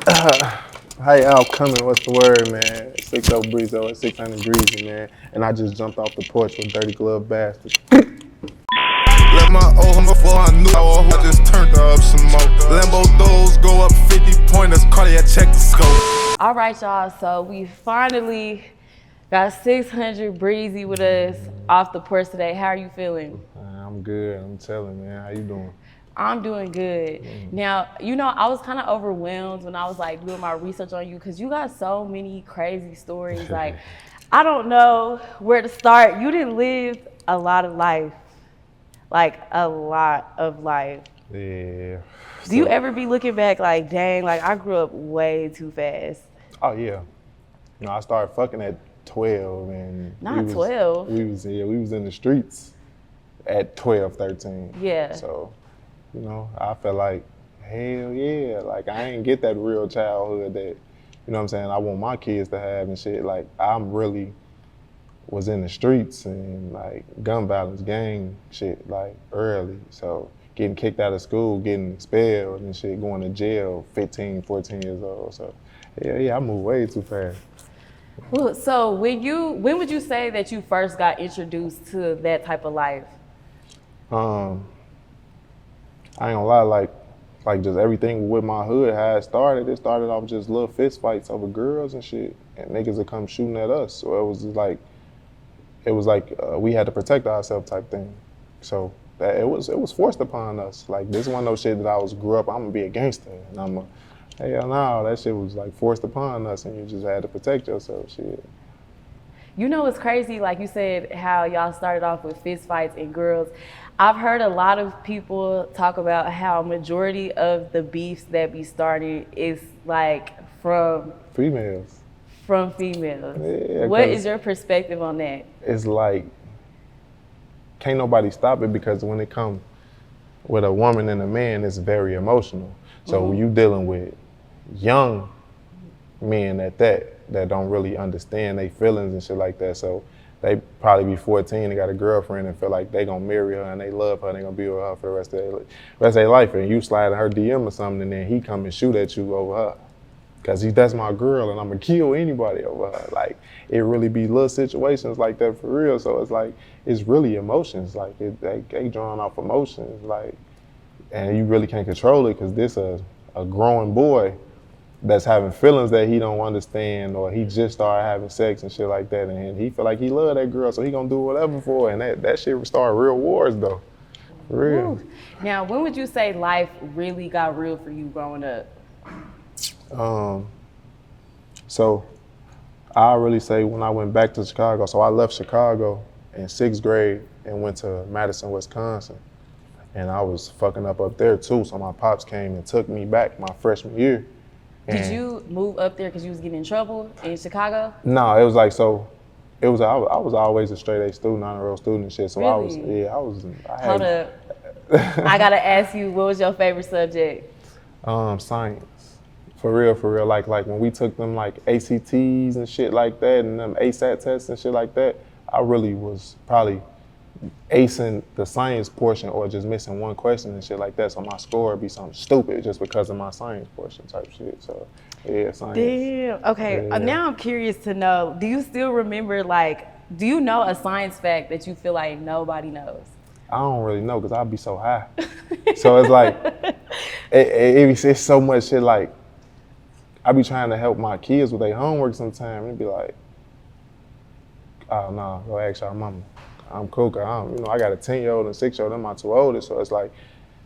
Hey, outcoming, what's the word, man? 600Breezy or 600Breezy, man. And I just jumped off the porch with Dirty Glove Bastard. Left my old home before I knew I just turned up some more. Lambo doors go up 50 pointers, cardiac check the scope. All right, y'all, so we finally got 600Breezy with us off the porch today. How are you feeling? I'm good, I'm telling, man. How you doing? I'm doing good. Now, you know, I was kind of overwhelmed when I was like doing my research on you because you got so many crazy stories. Like, I don't know where to start. You didn't live a lot of life, like a lot of life. Yeah. Do you ever be looking back like, dang, like I grew up way too fast? Oh, yeah. You know, I started fucking at 12, and Not 12. We was in the streets at 12, 13. Yeah. So, you know, I felt like, hell yeah, like I ain't get that real childhood that, you know what I'm saying, I want my kids to have and shit. Like I'm really was in the streets and like gun violence, gang shit, like early. So getting kicked out of school, getting expelled and shit, going to jail 15, 14 years old. So yeah, I moved way too fast. Well, so when would you say that you first got introduced to that type of life? I ain't gonna lie, like just everything with my hood, how it started off just little fist fights over girls and shit, and niggas would come shooting at us. So it was like we had to protect ourselves type thing. So that it was forced upon us. Like this one no shit that I grew up, I'm gonna be a gangster, and hell no, that shit was like forced upon us, and you just had to protect yourself, shit. You know, it's crazy, like you said, how y'all started off with fist fights and girls. I've heard a lot of people talk about how majority of the beefs that be started is like from Females. From females. Yeah, what is your perspective on that? It's like, can't nobody stop it because when it comes with a woman and a man, it's very emotional. So you dealing with young men at that don't really understand their feelings and shit like that. So they probably be 14 and got a girlfriend and feel like they gonna marry her and they love her and they gonna be with her for the rest of their life. And you slide in her DM or something and then he come and shoot at you over her. Cause that's my girl and I'm gonna kill anybody over her. Like it really be little situations like that for real. So it's like, it's really emotions. Like they drawing off emotions. Like, and you really can't control it cause this a growing boy that's having feelings that he don't understand, or he just started having sex and shit like that, and he feel like he love that girl, so he gonna do whatever for her, and that shit start real wars though, for real. Ooh. Now, when would you say life really got real for you growing up? So I really say when I went back to Chicago, so I left Chicago in 6th grade and went to Madison, Wisconsin, and I was fucking up there too, so my pops came and took me back my freshman year. Did you move up there because you was getting in trouble in Chicago? No, it was like, I was always a straight A student, honor roll student and shit. So really? Hold up. I gotta ask you, what was your favorite subject? Science. For real. Like when we took them like ACTs and shit like that and them ASAT tests and shit like that, I really was probably acing the science portion or just missing one question and shit like that. So my score would be something stupid just because of my science portion type shit. So yeah, science. Damn. Okay. Yeah. Now I'm curious to know, do you still remember, like, do you know a science fact that you feel like nobody knows? I don't really know because I'd be so high. So it's like, it's so much shit. Like, I be trying to help my kids with their homework sometimes. It'd be like, oh no, go ask y'all mama. I'm cool, cause I got a 10-year-old and 6-year-old, them my two oldest, so it's like,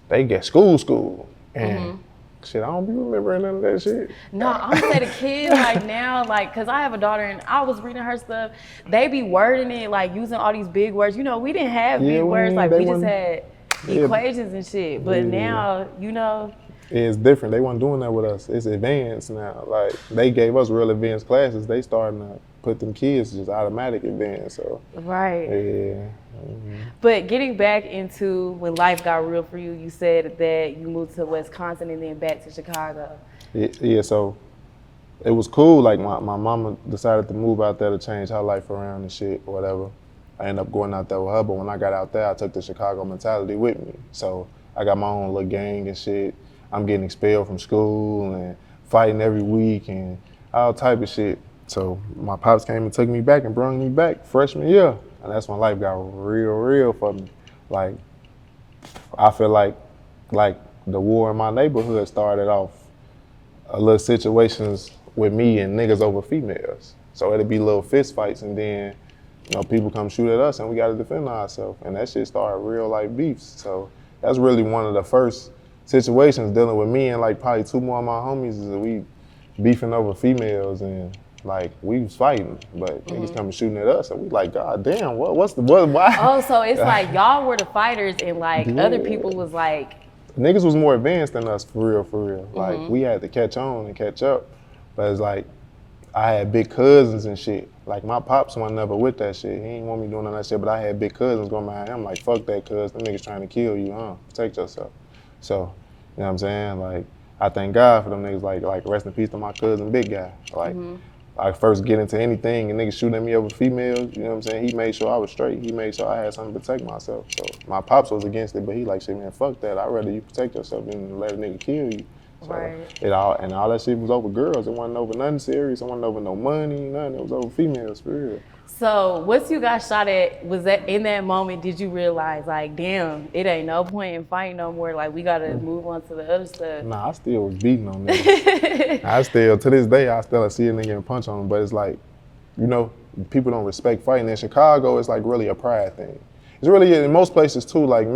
they get school, and shit, I don't be remembering none of that shit. No, I'm gonna say the kids like now, like, cause I have a daughter and I was reading her stuff, they be wording it, like using all these big words. You know, we didn't have big words, like we just had equations and shit, but now, you know. It's different, they weren't doing that with us. It's advanced now. Like, they gave us real advanced classes, they starting to put them kids just automatic advanced, so. Right. Yeah. But getting back into when life got real for you, you said that you moved to Wisconsin and then back to Chicago. Yeah, so it was cool. Like my mama decided to move out there to change her life around and shit or whatever. I ended up going out there with her, but when I got out there, I took the Chicago mentality with me. So I got my own little gang and shit. I'm getting expelled from school and fighting every week and all type of shit. So my pops came and took me back and brought me back freshman year. And that's when life got real for me. Like, I feel like the war in my neighborhood started off a little situations with me and niggas over females. So it'd be little fist fights and then, you know, people come shoot at us and we gotta defend ourselves. And that shit started real life beefs. So that's really one of the first situations dealing with me and like probably two more of my homies is that we beefing over females and like we was fighting, but niggas coming shooting at us and we like, God damn, why? Oh, so it's like y'all were the fighters and like other people was like. Niggas was more advanced than us for real. Like we had to catch on and catch up. But it's like, I had big cousins and shit. Like my pops wasn't never with that shit. He ain't want me doing none of that shit, but I had big cousins going behind him like, fuck that cuz, them niggas trying to kill you, protect yourself. So, you know what I'm saying? Like, I thank God for them niggas, like rest in peace to my cousin, big guy. Like, I first get into anything and niggas shooting at me over females, you know what I'm saying? He made sure I was straight. He made sure I had something to protect myself. So my pops was against it, but he like, shit, man, fuck that. I'd rather you protect yourself than let a nigga kill you. So all that shit was over girls. It wasn't over nothing serious. It wasn't over no money, nothing. It was over females, for real. So once you got shot at, was that in that moment, did you realize like, damn, it ain't no point in fighting no more, like we gotta move on to the other stuff? Nah, I still was beating on niggas. To this day, I still see a nigga and punch on him, but it's like, you know, people don't respect fighting. In Chicago, it's like really a pride thing. It's really, in most places too, like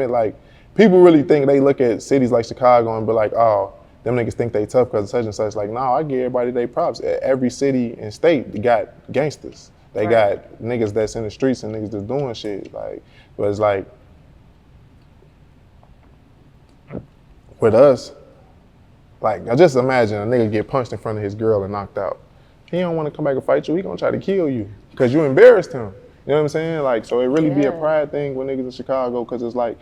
people really think they look at cities like Chicago and be like, oh, them niggas think they tough because of such and such. Like, no, I give everybody their props. Every city and state got gangsters. They got niggas that's in the streets and niggas that's doing shit. Like, but it's like, with us, like, I just imagine a nigga get punched in front of his girl and knocked out. He don't want to come back and fight you. He gonna try to kill you because you embarrassed him. You know what I'm saying? Like, so it really be a pride thing with niggas in Chicago because it's like,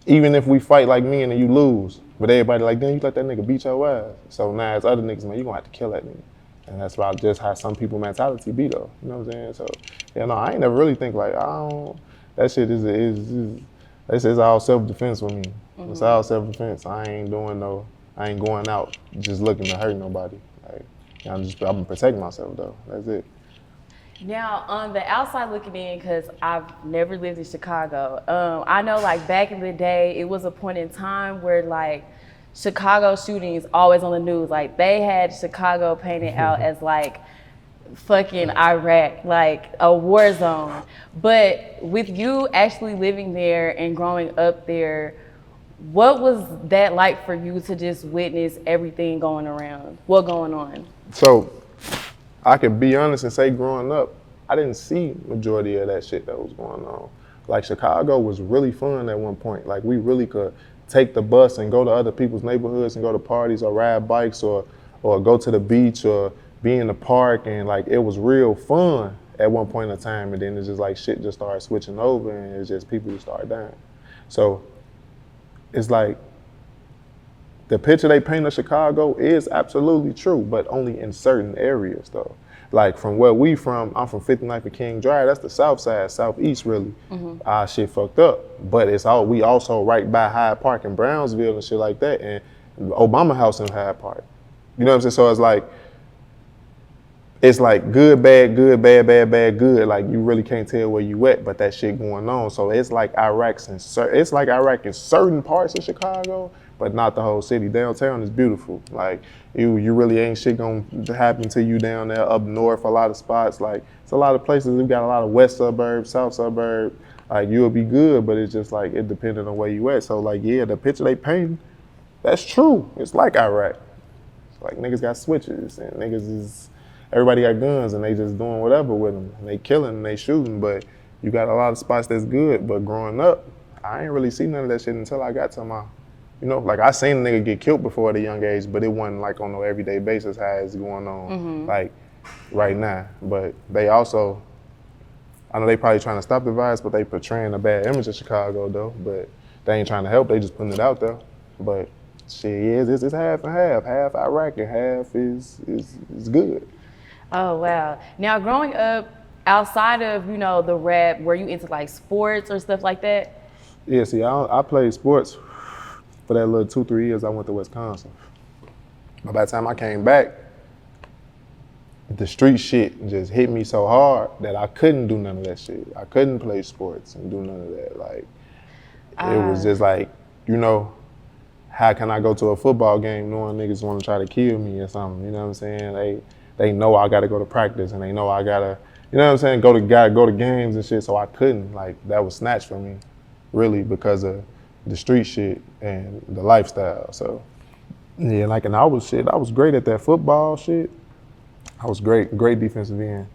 even if we fight like me and then you lose, but everybody like, damn, you let that nigga beat your ass. So now as other niggas, man, you gonna have to kill that nigga. And that's about just how some people mentality be though. You know what I'm saying? So, yeah, no, I ain't never really think like, that shit is all self-defense with me. It's all self-defense. I ain't going out just looking to hurt nobody. Like, I'm gonna protect myself though, that's it. Now, on the outside looking in, because I've never lived in Chicago, I know like back in the day, it was a point in time where like Chicago shootings always on the news. Like they had Chicago painted out as like fucking Iraq, like a war zone. But with you actually living there and growing up there, what was that like for you to just witness everything going on? So I could be honest and say growing up, I didn't see majority of that shit that was going on. Like Chicago was really fun at one point. Like we really could take the bus and go to other people's neighborhoods and go to parties or ride bikes or go to the beach or be in the park, and like it was real fun at one point in time, and then it's just like shit just started switching over and it's just people just started dying. So it's like the picture they paint of Chicago is absolutely true, but only in certain areas though. Like from where we from, I'm from 59th and King Drive, that's the south side, southeast really. Our shit fucked up. But we also right by Hyde Park in Brownsville and shit like that, and Obama House in Hyde Park. You know what I'm saying? So it's like good, bad, bad, bad, good. Like you really can't tell where you at, but that shit going on. So it's like Iraq in certain parts of Chicago, but not the whole city. Downtown is beautiful. Like you really ain't shit gonna happen to you down there up north. A lot of spots, like it's a lot of places. We got a lot of west suburbs, south suburbs. Like you'll be good, but it's just like it depending on where you at. So like yeah, the picture they paint, that's true. It's like Iraq. It's like niggas got switches and everybody got guns and they just doing whatever with them. And they killing and they shooting, but you got a lot of spots that's good. But growing up, I ain't really see none of that shit until I got to my, like I seen a nigga get killed before at a young age, but it wasn't like on no everyday basis how it's going on like right now. But they also, I know they probably trying to stop the virus, but they portraying a bad image of Chicago though. But they ain't trying to help, they just putting it out there. But shit, it's half and half. Half Iraq and half is good. Oh, wow. Now, growing up, outside of, the rap, were you into like sports or stuff like that? Yeah, see, I played sports for that little 2-3 years I went to Wisconsin. But by the time I came back, the street shit just hit me so hard that I couldn't do none of that shit. I couldn't play sports and do none of that. Like, it was just like, you know, how can I go to a football game knowing niggas want to try to kill me or something? You know what I'm saying? They know I got to go to practice and they know I got to, you know what I'm saying, go to games and shit. So I couldn't. Like, that was snatched from me, really, because of the street shit and the lifestyle. So, yeah, like, and I was great at that football shit. I was great defensive end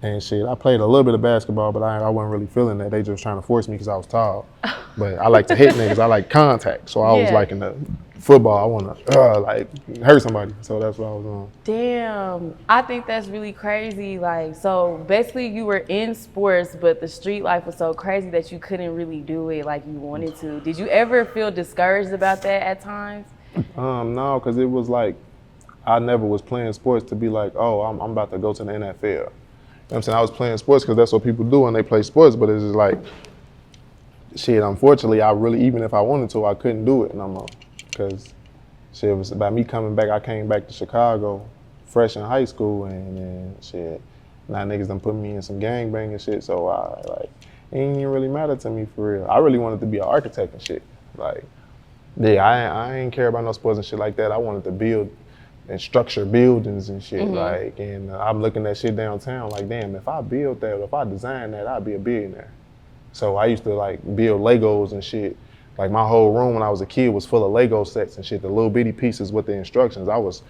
and shit. I played a little bit of basketball, but I wasn't really feeling that. They just trying to force me because I was tall. But I like to hit niggas. I like contact. So I was like in the football, I want to like hurt somebody. So that's what I was on. Damn, I think that's really crazy. Like, so basically you were in sports, but the street life was so crazy that you couldn't really do it like you wanted to. Did you ever feel discouraged about that at times? No, because it was like, I never was playing sports to be like, oh, I'm about to go to the NFL. You know what I'm saying? I was playing sports because that's what people do when they play sports, but it's just like, shit, unfortunately, even if I wanted to, I couldn't do it no more. Because shit, it was about me coming back. I came back to Chicago fresh in high school, and then shit, now niggas done put me in some gangbanging shit, so it ain't even really matter to me for real. I really wanted to be an architect and shit. Like, yeah, I ain't care about no sports and shit like that. I wanted to build and structure buildings and shit, like, and I'm looking at shit downtown like, damn, if I build that, if I design that, I'd be a billionaire. So I used to like build Legos and shit. Like my whole room when I was a kid was full of Lego sets and shit, the little bitty pieces with the instructions. I was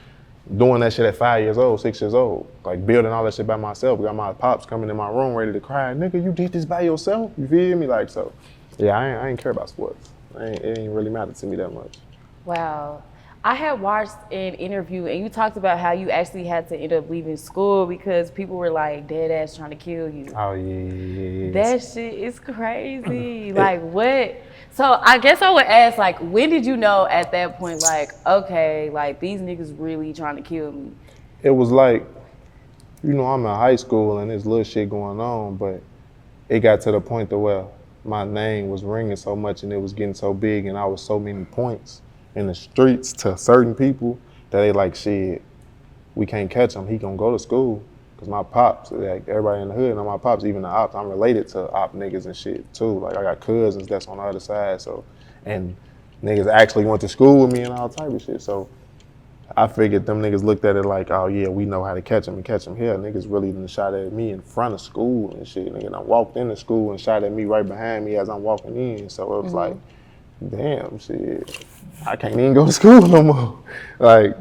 doing that shit at 5 years old, 6 years old, like building all that shit by myself. Got my pops coming in my room ready to cry, nigga, you did this by yourself? You feel me? Like, so, yeah, I ain't care about sports. It ain't really matter to me that much. Wow. I had watched an interview and you talked about how you actually had to end up leaving school because people were like dead ass trying to kill you. Oh, yeah. That shit is crazy. Like, what? So I guess I would ask, like, when did you know at that point, like, okay, like, these niggas really trying to kill me? It was like, you know, I'm in high school and there's little shit going on, but it got to the point to where my name was ringing so much and it was getting so big and I was so many points in the streets to certain people that they like, shit, we can't catch him. He gonna go to school. Cause my pops, like everybody in the hood, and my pops, even the ops, I'm related to op niggas and shit too. Like I got cousins that's on the other side, so, and niggas actually went to school with me and all type of shit. So I figured them niggas looked at it like, oh yeah, we know how to catch him and catch him here. Niggas really done shot at me in front of school and shit. Nigga, I walked into school and shot at me right behind me as I'm walking in. So it was like, damn, shit, I can't even go to school no more. Like,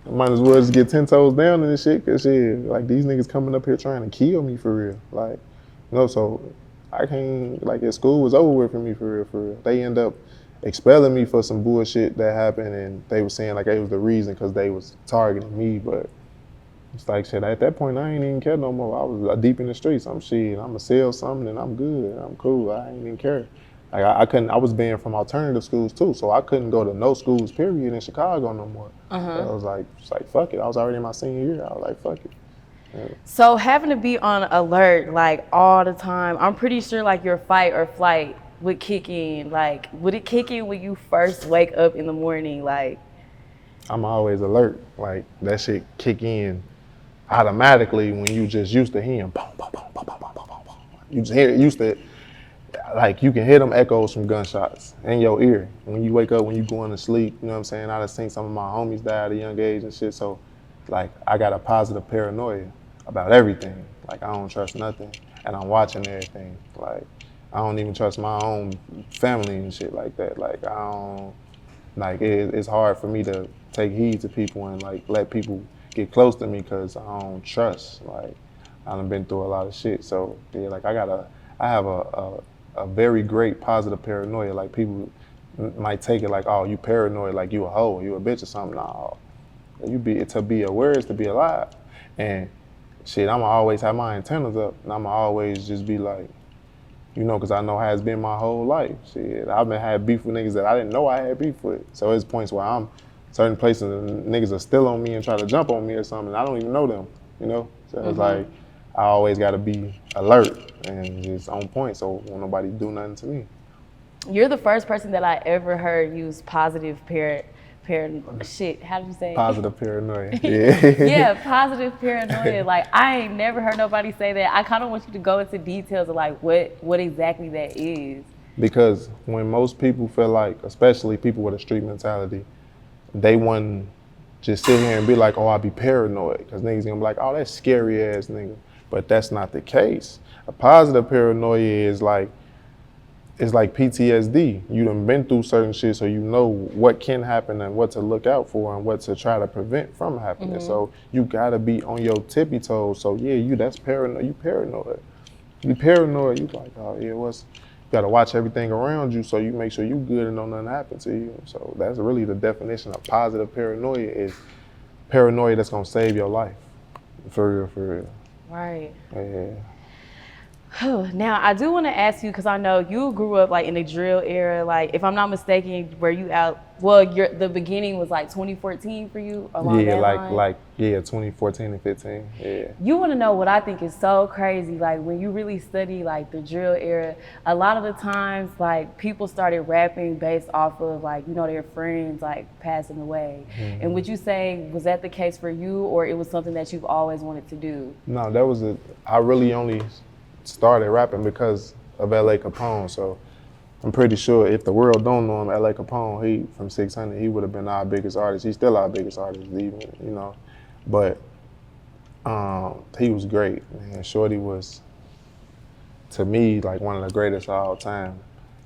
I might as well just get 10 toes down in this shit, cause shit, like these niggas coming up here trying to kill me for real. Like, you know, so I can't, like, if school was over with for me for real. They end up expelling me for some bullshit that happened and they were saying like it was the reason cause they was targeting me, but it's like shit, at that point I ain't even care no more. I was deep in the streets. I'm I'ma sell something and I'm good, I'm cool, I ain't even care. Like I was banned from alternative schools too, so I couldn't go to no schools period in Chicago no more. So I was like, fuck it. I was already in my senior year. I was like, fuck it. Yeah. So having to be on alert like all the time, I'm pretty sure like your fight or flight would kick in. Like, would it kick in when you first wake up in the morning? Like, I'm always alert. Like that shit kick in automatically when you just used to hearing boom, boom, boom, boom, boom, boom, boom, boom. You just used to. Like you can hear them echoes from gunshots in your ear when you wake up, when you going to sleep. You know what I'm saying? I done seen some of my homies die at a young age and shit. So, like, I got a positive paranoia about everything. Like, I don't trust nothing, and I'm watching everything. Like, I don't even trust my own family and shit like that. Like, I don't. Like, it's hard for me to take heed to people and like let people get close to me because I don't trust. Like, I done been through a lot of shit. So yeah, like I have a very great positive paranoia. Like people might take it like, oh, you paranoid, like you a hoe, you a bitch or something. No, to be aware is to be alive. And shit, I'ma always have my antennas up, and I'ma always just be like, you know, because I know how it's been my whole life. Shit, I've been had beef with niggas that I didn't know I had beef with. So there's points where I'm certain places and niggas are still on me and try to jump on me or something, and I don't even know them, you know? So it's like, I always gotta be alert and just on point so won't nobody do nothing to me. You're the first person that I ever heard use positive shit, how did you say? Positive paranoia. Yeah. Yeah, positive paranoia. Like, I ain't never heard nobody say that. I kind of want you to go into details of like what exactly that is. Because when most people feel like, especially people with a street mentality, they wouldn't just sit here and be like, oh, I be paranoid. Because niggas gonna be like, oh, that's scary ass nigga. But that's not the case. A positive paranoia is like, it's like PTSD. You done been through certain shit, so you know what can happen and what to look out for and what to try to prevent from happening. So you gotta be on your tippy toes. So yeah, that's paranoid. You paranoid. You paranoid. You like, oh yeah, you gotta watch everything around you so you make sure you good and don't nothing happen to you. So that's really the definition of positive paranoia, is paranoia that's gonna save your life. For real, for real. Right. Yeah. Now, I do want to ask you, because I know you grew up like in the drill era. Like, if I'm not mistaken, were you out? Well, the beginning was like 2014 for you. Along Yeah, that line? 2014 and 15. Yeah. You want to know what I think is so crazy? Like, when you really study like the drill era, a lot of the times like people started rapping based off of like, you know, their friends like passing away. And would you say, was that the case for you, or it was something that you've always wanted to do? No, I really only started rapping because of L.A. Capone. So I'm pretty sure if the world don't know him, L.A. Capone, he from 600, he would have been our biggest artist. He's still our biggest artist, even, you know. But he was great, man. Shorty was, to me, like one of the greatest of all time,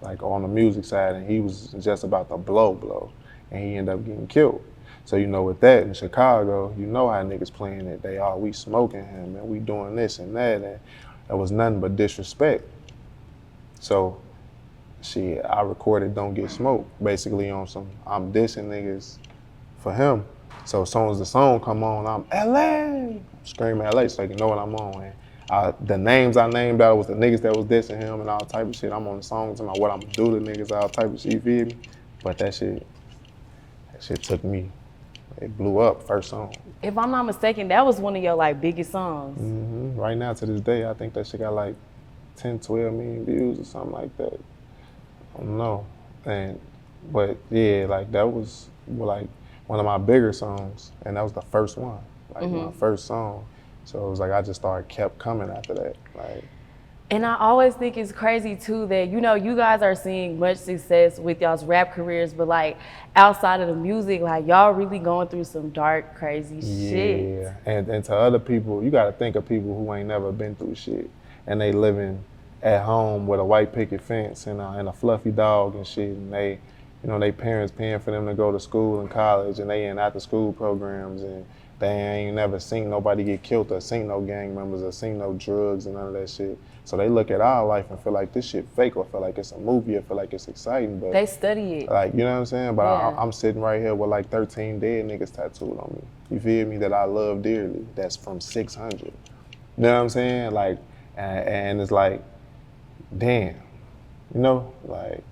like on the music side, and he was just about to blow, and he ended up getting killed. So, you know, with that in Chicago, you know how niggas playing it. We smoking him, and we doing this and that, and it was nothing but disrespect. So, I recorded Don't Get Smoked, basically on some, I'm dissing niggas for him. So as soon as the song come on, I'm LA, screaming LA, so you know what I'm on. And the names I named out was the niggas that was dissing him and all type of shit. I'm on the song talking about what I'm gonna do to niggas, all type of shit, you feel me? But that shit took me, it blew up, first song. If I'm not mistaken, that was one of your like biggest songs. Right now, to this day, I think that shit got like 10, 12 million views or something like that. I don't know. But yeah, like that was like one of my bigger songs, and that was the first one, like my first song. So it was like I just kept coming after that, like. And I always think it's crazy too that, you know, you guys are seeing much success with y'all's rap careers, but like outside of the music, like y'all really going through some dark, crazy shit. Yeah, and to other people, you gotta think of people who ain't never been through shit, and they living at home with a white picket fence and a fluffy dog and shit, and they, you know, they parents paying for them to go to school and college, and they in after school programs, and they ain't never seen nobody get killed or seen no gang members or seen no drugs and none of that shit. So they look at our life and feel like this shit fake, or feel like it's a movie, or feel like it's exciting. But they study it. Like, you know what I'm saying? But yeah. I'm sitting right here with like 13 dead niggas tattooed on me. You feel me? That I love dearly. That's from 600. You know what I'm saying? Like, and it's like, damn, you know, like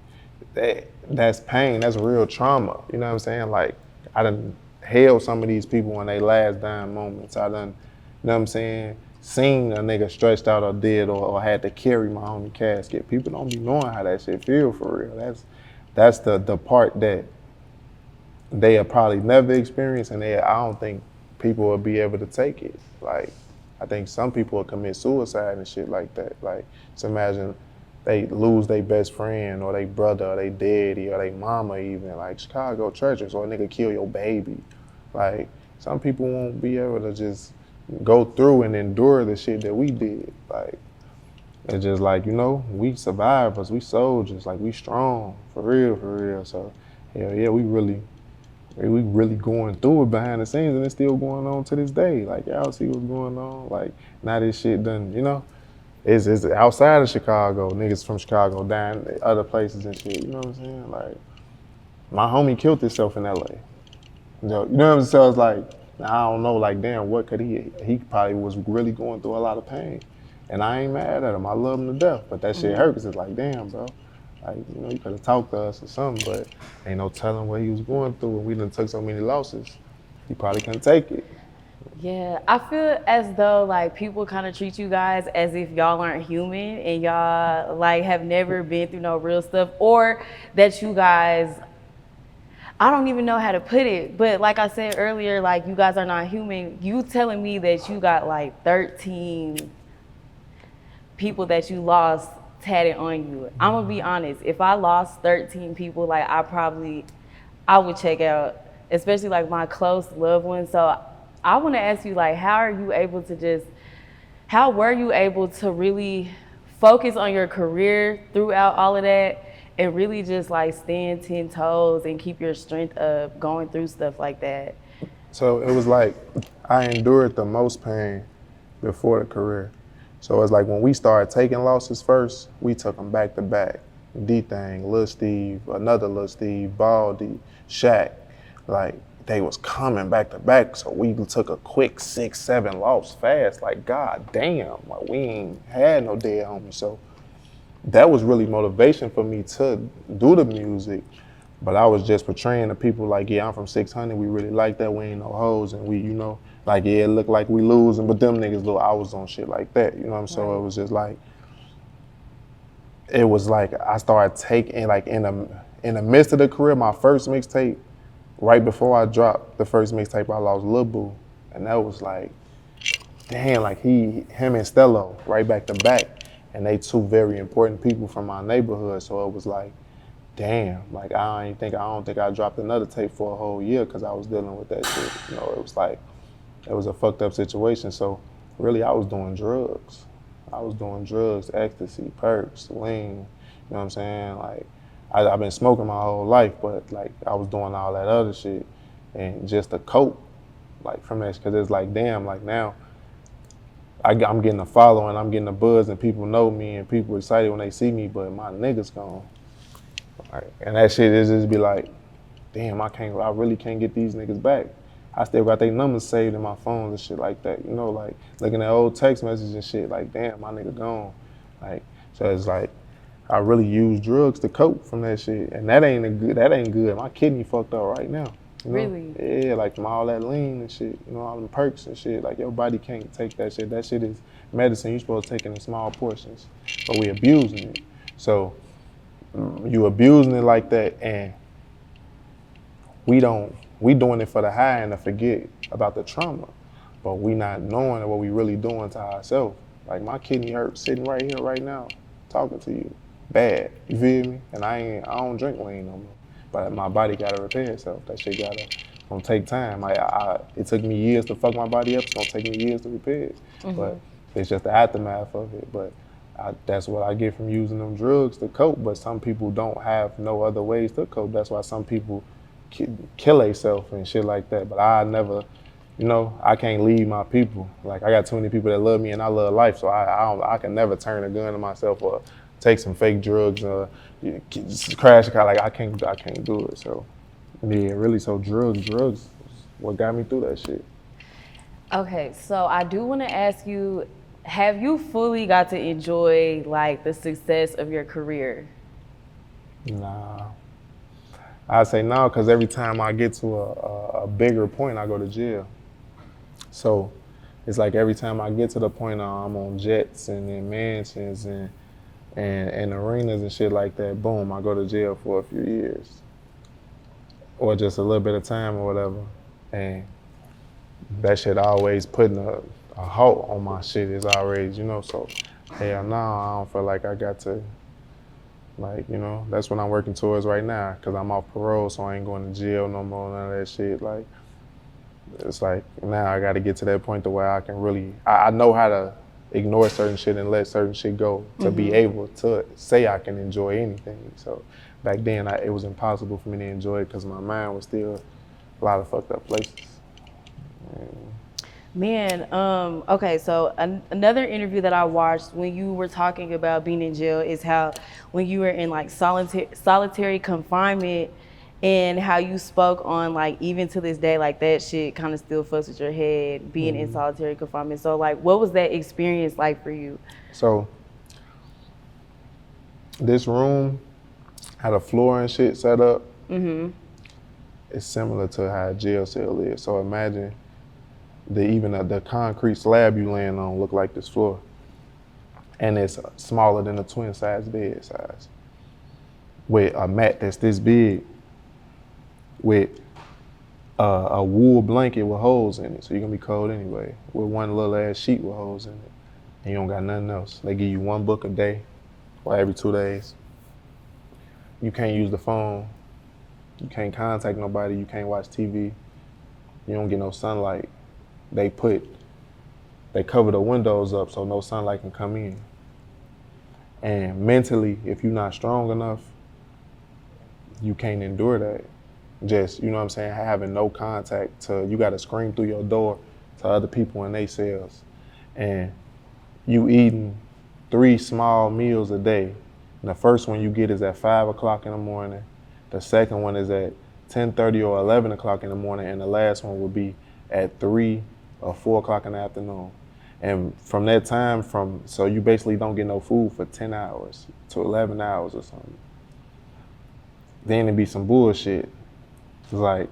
that's pain. That's real trauma. You know what I'm saying? Like, I done held some of these people in their last dying moments. I done, you know what I'm saying, seen a nigga stretched out or dead, or had to carry my homie casket. People don't be knowing how that shit feel for real. That's the part that they have probably never experienced, and I don't think people will be able to take it. Like, I think some people will commit suicide and shit like that. Like, just imagine they lose their best friend, or their brother, or their daddy, or their mama even. Like, Chicago churches, or a nigga kill your baby. Like, some people won't be able to just go through and endure the shit that we did. Like, it's just like, you know, we survivors, we soldiers, like, we strong, for real. So, hell yeah, we really going through it behind the scenes, and it's still going on to this day. Like, y'all see what's going on? Like, now this shit done, you know, it's outside of Chicago, niggas from Chicago dying other places and shit, you know what I'm saying? Like, my homie killed himself in LA. You know what I'm saying? So it's like, I don't know, like, damn, what could he probably was really going through a lot of pain. And I ain't mad at him, I love him to death, but that shit hurt, because it's like, damn, bro. Like, you know, you could have talked to us or something, but ain't no telling what he was going through, and we done took so many losses. He probably couldn't take it. Yeah, I feel as though like people kind of treat you guys as if y'all aren't human, and y'all like have never been through no real stuff, or that you guys, I don't even know how to put it, but like I said earlier, like you guys are not human. You telling me that you got like 13 people that you lost tatted on you. I'm gonna be honest. If I lost 13 people, like I would check out, especially like my close loved ones. So I want to ask you, like, how were you able to really focus on your career throughout all of that and really just like stand 10 toes and keep your strength up going through stuff like that? So it was like I endured the most pain before the career. So it's like when we started taking losses first, we took them back to back. D-Thing, Lil Steve, another Lil Steve, Baldy, Shaq. Like they was coming back to back. So we took a quick 6, 7 loss fast. Like, God damn, like we ain't had no dead homies. So that was really motivation for me to do the music. But I was just portraying to people like, yeah, I'm from 600. We really like that. We ain't no hoes. And we, you know, like, yeah, it looked like we losing, but them niggas look, I was on shit like that. You know what I'm saying? So it was just like, I started taking, like in the midst of the career, my first mixtape, right before I dropped the first mixtape, I lost Lil Boo. And that was like, damn, like him and Stello right back to back. And they two very important people from my neighborhood. So it was like, damn, like I don't think I dropped another tape for a whole year because I was dealing with that shit. You know, it was like, it was a fucked up situation. So really I was doing drugs. Ecstasy, perks, lean, you know what I'm saying? Like I've been smoking my whole life, but like I was doing all that other shit and just to cope like from that, because it's like, damn, like now I'm getting a following, I'm getting a buzz and people know me and people excited when they see me, but my niggas gone. Like, and that shit is just be like, damn, I really can't get these niggas back. I still got their numbers saved in my phones and shit like that, you know, like looking at old text messages and shit, like, damn, my nigga gone. Like, so it's like, I really use drugs to cope from that shit, and that ain't good. My kidney fucked up right now. You know? Really? Yeah, like from all that lean and shit, you know, all them perks and shit. Like your body can't take that shit. That shit is medicine you're supposed to take in small portions, but we abusing it. So you abusing it like that, and we doing it for the high and to forget about the trauma, but we not knowing what we really doing to ourselves. Like my kidney hurts sitting right here, right now, talking to you, bad. You feel me? And I don't drink lean no more, but my body gotta repair itself. That shit gonna take time. It took me years to fuck my body up. It's gonna take me years to repair it, but it's just the aftermath of it. But that's what I get from using them drugs to cope. But some people don't have no other ways to cope. That's why some people kill themselves and shit like that. But I never, you know, I can't leave my people. Like I got too many people that love me and I love life, so I can never turn a gun to myself or take some fake drugs or crash a car. Like I can't do it. So yeah, really. So drugs is what got me through that shit. Okay, so I do want to ask you, have you fully got to enjoy like the success of your career? Nah. I say no, because every time I get to a bigger point, I go to jail. So it's like every time I get to the point I'm on jets and in mansions and arenas and shit like that, boom, I go to jail for a few years. Or just a little bit of time or whatever. And that shit always putting a halt on my shit is always, you know, so hell no, I don't feel like I got to, like, you know, that's what I'm working towards right now, because I'm off parole, so I ain't going to jail no more, none of that shit. Like, it's like, now I got to get to that point to where I can really, I know how to ignore certain shit and let certain shit go to be able to say I can enjoy anything. So back then, it was impossible for me to enjoy it because my mind was still a lot of fucked up places. Man, okay, so another interview that I watched when you were talking about being in jail is how when you were in like solitary confinement and how you spoke on like even to this day, like that shit kind of still fucks with your head being in solitary confinement. So like what was that experience like for you? So this room had a floor and shit set up. It's similar to how a jail cell is. So imagine the concrete slab you laying on look like this floor. And it's smaller than a twin size bed size. With a mat that's this big with a wool blanket with holes in it, so you're gonna be cold anyway, with one little ass sheet with holes in it, and you don't got nothing else. They give you one book a day or every 2 days. You can't use the phone, you can't contact nobody, you can't watch TV, you don't get no sunlight. They cover the windows up so no sunlight can come in. And mentally, if you're not strong enough, you can't endure that. Just, you know what I'm saying, having no contact to, you gotta scream through your door to other people in their cells. And you eating 3 small meals a day. And the first one you get is at 5 o'clock in the morning. The second one is at 10:30 or 11 o'clock in the morning. And the last one will be at 3 or 4 o'clock in the afternoon. And from that time, so you basically don't get no food for 10 hours to 11 hours or something. Then it'd be some bullshit. It's like,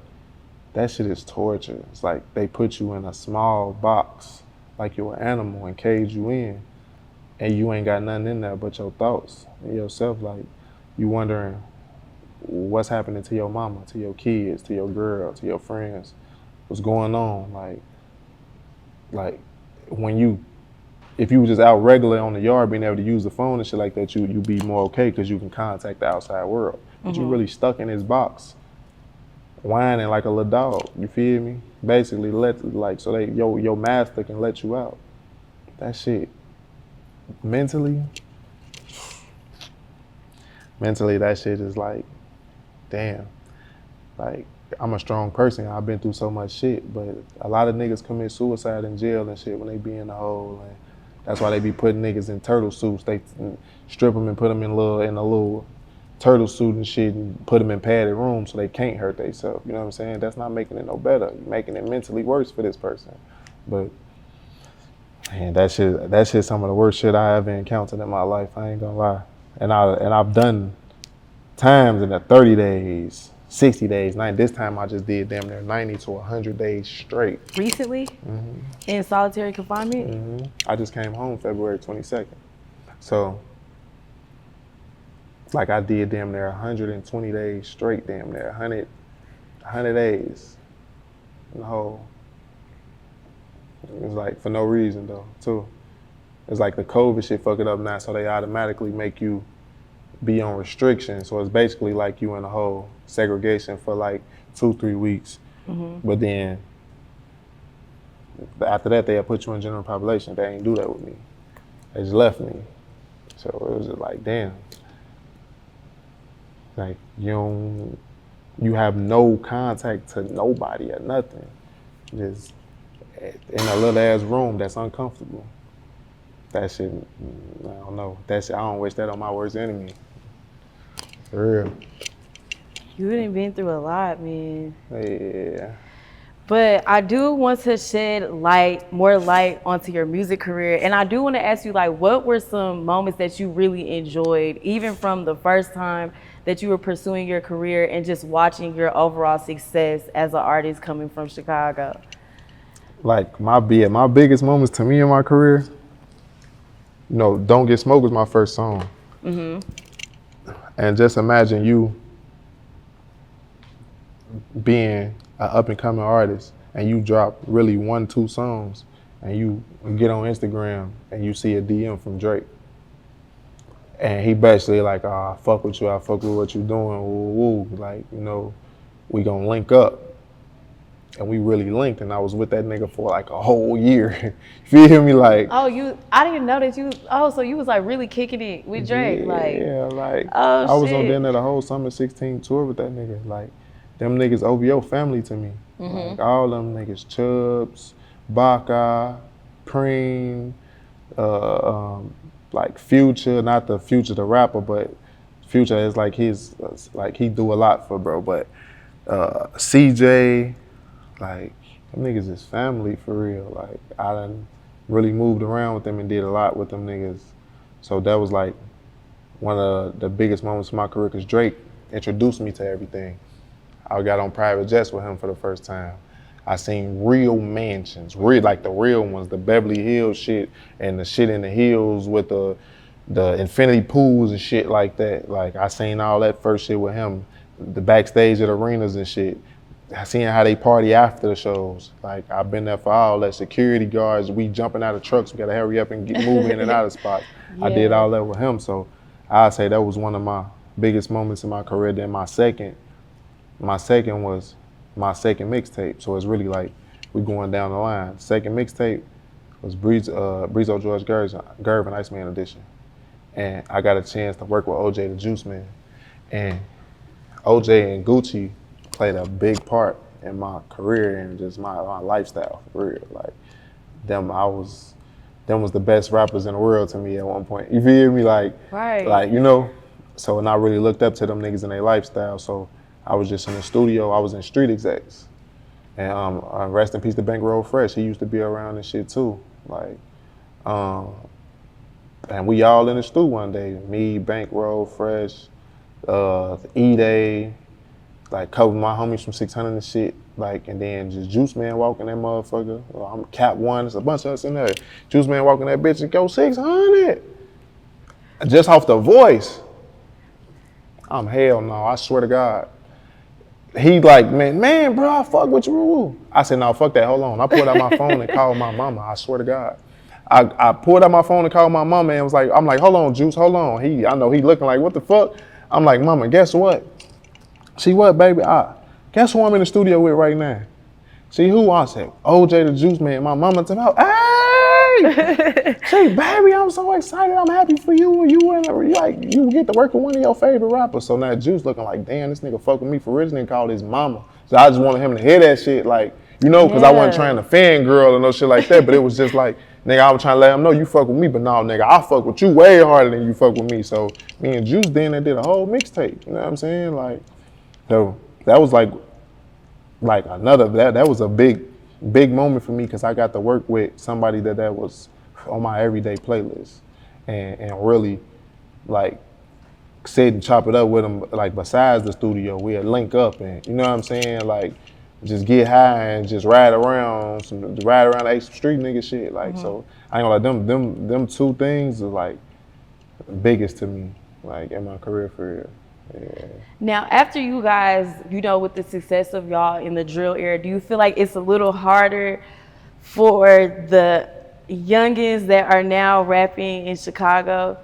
that shit is torture. It's like they put you in a small box, like you're an animal, and cage you in, and you ain't got nothing in there but your thoughts and yourself. Like, you wondering what's happening to your mama, to your kids, to your girl, to your friends, what's going on. Like if you were just out regular on the yard being able to use the phone and shit like that, you'd be more okay because you can contact the outside world. But you really stuck in this box, whining like a little dog, you feel me? Basically, so your master can let you out. That shit, mentally, that shit is like, damn. Like, I'm a strong person. I've been through so much shit, but a lot of niggas commit suicide in jail and shit when they be in the hole. And that's why they be putting niggas in turtle suits. They strip them and put them in a little turtle suit and shit and put them in padded rooms so they can't hurt themselves. You know what I'm saying? That's not making it no better. You're making it mentally worse for this person. But man, that shit some of the worst shit I ever encountered in my life. I ain't gonna lie. And I've done times in the 30 days, 60 days, 90. This time I just did damn near 90 to 100 days straight. Recently? Mm-hmm. In solitary confinement? Mm-hmm. I just came home February 22nd. So, like, I did damn near 120 days straight, damn near 100 days in the hole. It was like for no reason though, too. It's like the COVID shit fuck it up now, so they automatically make you be on restriction. So it's basically like you in a whole segregation for like 2-3 weeks. Mm-hmm. But then after that, they'll put you in general population. They ain't do that with me. They just left me. So it was just like, damn. Like, you have no contact to nobody or nothing. Just in a little ass room that's uncomfortable. That shit, I don't know. That shit, I don't wish that on my worst enemy. For real. You done been through a lot, man. Yeah. But I do want to shed more light onto your music career. And I do want to ask you, like, what were some moments that you really enjoyed, even from the first time that you were pursuing your career and just watching your overall success as an artist coming from Chicago? Like, my biggest moments to me in my career, Don't Get Smoked was my first song. Mm-hmm. And just imagine you being an up-and-coming artist and you drop really 1-2 songs and you get on Instagram and you see a DM from Drake. And he basically like, I fuck with you, I fuck with what you doing, woo, woo. Like, we gonna link up. And we really linked, and I was with that nigga for like a whole year. Feel me? Like, I didn't know that so you was like really kicking it with Drake. Yeah, I was on there the whole Summer 16 tour with that nigga. Like, them niggas OVO family to me. Mm-hmm. Like, all them niggas, Chubbs, Baka, Preem, like Future, not the Future the rapper, but Future is like he do a lot for bro, but CJ, like, them niggas is family for real. Like, I done really moved around with them and did a lot with them niggas. So that was like one of the biggest moments of my career because Drake introduced me to everything. I got on private jets with him for the first time. I seen real mansions, like the real ones, the Beverly Hills shit and the shit in the hills with the infinity pools and shit like that. Like, I seen all that first shit with him. the backstage at arenas and shit. Seeing how they party after the shows. Like, I've been there for all that. Security guards, we jumping out of trucks, we gotta hurry up and move in and out of spots. I did all that with him, so I'd say that was one of my biggest moments in my career. Then my second was my second mixtape. So it's really like we going down the line. Second mixtape was Breezo George Gervin Iceman edition. And I got a chance to work with OJ Da Juiceman. And OJ and Gucci played a big part in my career and just my lifestyle, for real. Like, them was the best rappers in the world to me at one point. You feel me? Like, like, you know? So, and I really looked up to them niggas in their lifestyle. So I was just in the studio, I was in Street Execs. And rest in peace to Bankroll Fresh. He used to be around and shit too. Like, and we all in the stew one day. Me, Bankroll Fresh, E-Day, like, couple of my homies from 600 and shit, like, and then just Juiceman walking that motherfucker. Well, I'm Cap One, there's a bunch of us in there. Juiceman walking that bitch and go 600. Just off the voice. I'm hell no, I swear to God. He like, man, bro, I fuck with you. I said, no, fuck that, hold on. I pulled out my phone and called my mama, I swear to God. I pulled out my phone and called my mama and was like, I'm like, hold on, Juice, hold on. I know he looking like, what the fuck? I'm like, mama, guess what? See what, baby? Guess who I'm in the studio with right now? See who? I said, OJ Da Juiceman. My mama told me, hey! Say, baby, I'm so excited. I'm happy for you. You get to work with one of your favorite rappers. So now Juice looking like, damn, this nigga fuck with me for real. This nigga called his mama. So I just wanted him to hear that shit, like, you know, because I wasn't trying to fangirl or no shit like that. But it was just like, nigga, I was trying to let him know you fuck with me, but no, nigga, I fuck with you way harder than you fuck with me. So me and Juice then they did a whole mixtape. You know what I'm saying? Like, so that was like another, that was a big moment for me because I got to work with somebody that was on my everyday playlist and really like sit and chop it up with them, like besides the studio, we'd link up and, you know what I'm saying? Like, just get high and just ride around the 8th Street nigga shit. Like, so I ain't gonna lie, them two things are like biggest to me, like in my career for real. Yeah. Now, after you guys, you know, with the success of y'all in the drill era, do you feel like it's a little harder for the youngins that are now rapping in Chicago?